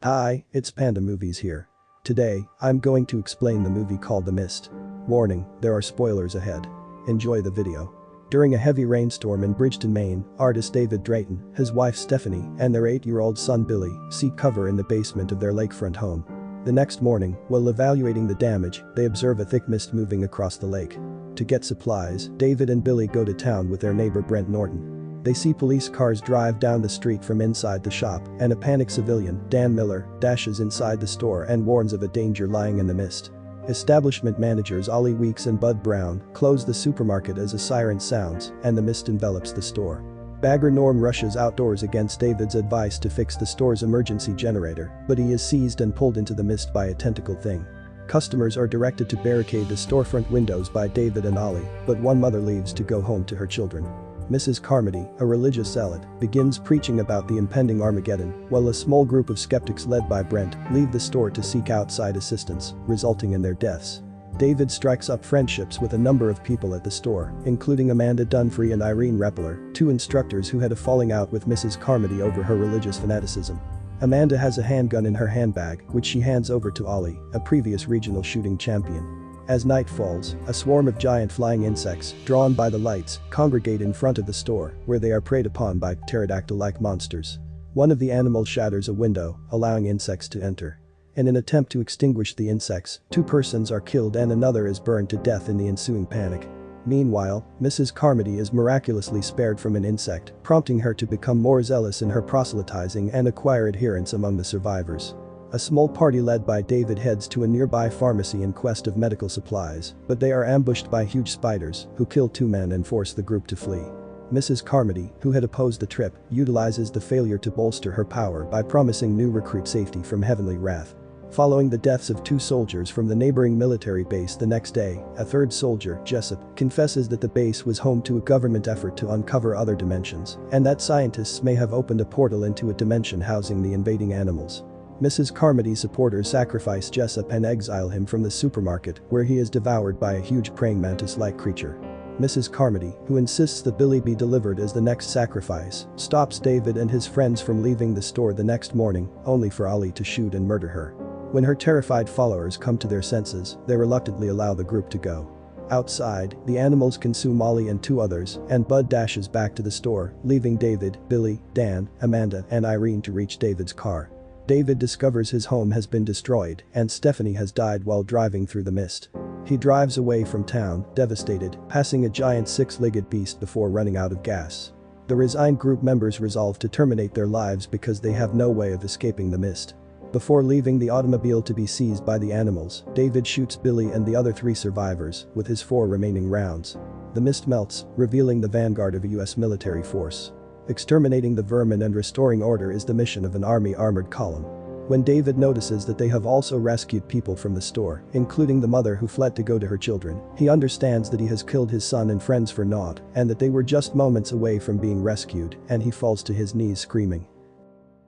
Hi, it's Panda Movies here. Today, I'm going to explain the movie called The Mist. Warning, there are spoilers ahead. Enjoy the video. During a heavy rainstorm in Bridgton, Maine, artist David Drayton, his wife Stephanie, and their 8-year-old son Billy seek cover in the basement of their lakefront home. The next morning, while evaluating the damage, they observe a thick mist moving across the lake. To get supplies, David and Billy go to town with their neighbor Brent Norton. They see police cars drive down the street from inside the shop, and a panicked civilian, Dan Miller, dashes inside the store and warns of a danger lying in the mist. Establishment managers Ollie Weeks and Bud Brown close the supermarket as a siren sounds and the mist envelops the store. Bagger Norm rushes outdoors against David's advice to fix the store's emergency generator, but he is seized and pulled into the mist by a tentacled thing. Customers are directed to barricade the storefront windows by David and Ollie, but one mother leaves to go home to her children. Mrs. Carmody, a religious zealot, begins preaching about the impending Armageddon, while a small group of skeptics led by Brent leave the store to seek outside assistance, resulting in their deaths. David strikes up friendships with a number of people at the store, including Amanda Dunfree and Irene Reppeler, two instructors who had a falling out with Mrs. Carmody over her religious fanaticism. Amanda has a handgun in her handbag, which she hands over to Ollie, a previous regional shooting champion. As night falls, a swarm of giant flying insects, drawn by the lights, congregate in front of the store, where they are preyed upon by pterodactyl-like monsters. One of the animals shatters a window, allowing insects to enter. In an attempt to extinguish the insects, 2 persons are killed and another is burned to death in the ensuing panic. Meanwhile, Mrs. Carmody is miraculously spared from an insect, prompting her to become more zealous in her proselytizing and acquire adherents among the survivors. A small party led by David heads to a nearby pharmacy in quest of medical supplies, but they are ambushed by huge spiders, who kill 2 men and force the group to flee. Mrs. Carmody, who had opposed the trip, utilizes the failure to bolster her power by promising new recruit safety from heavenly wrath. Following the deaths of 2 soldiers from the neighboring military base the next day, a 3rd soldier, Jessup, confesses that the base was home to a government effort to uncover other dimensions, and that scientists may have opened a portal into a dimension housing the invading animals. Mrs. Carmody's supporters sacrifice Jessup and exile him from the supermarket, where he is devoured by a huge praying mantis-like creature. Mrs. Carmody, who insists that Billy be delivered as the next sacrifice, stops David and his friends from leaving the store the next morning, only for Ollie to shoot and murder her. When her terrified followers come to their senses, they reluctantly allow the group to go. Outside, the animals consume Ollie and 2 others, and Bud dashes back to the store, leaving David, Billy, Dan, Amanda, and Irene to reach David's car. David discovers his home has been destroyed and Stephanie has died while driving through the mist. He drives away from town, devastated, passing a giant 6-legged beast before running out of gas. The resigned group members resolve to terminate their lives because they have no way of escaping the mist. Before leaving the automobile to be seized by the animals, David shoots Billy and the other 3 survivors with his 4 remaining rounds. The mist melts, revealing the vanguard of a US military force. Exterminating the vermin and restoring order is the mission of an army armored column. When David notices that they have also rescued people from the store, including the mother who fled to go to her children, he understands that he has killed his son and friends for naught and that they were just moments away from being rescued, and he falls to his knees screaming.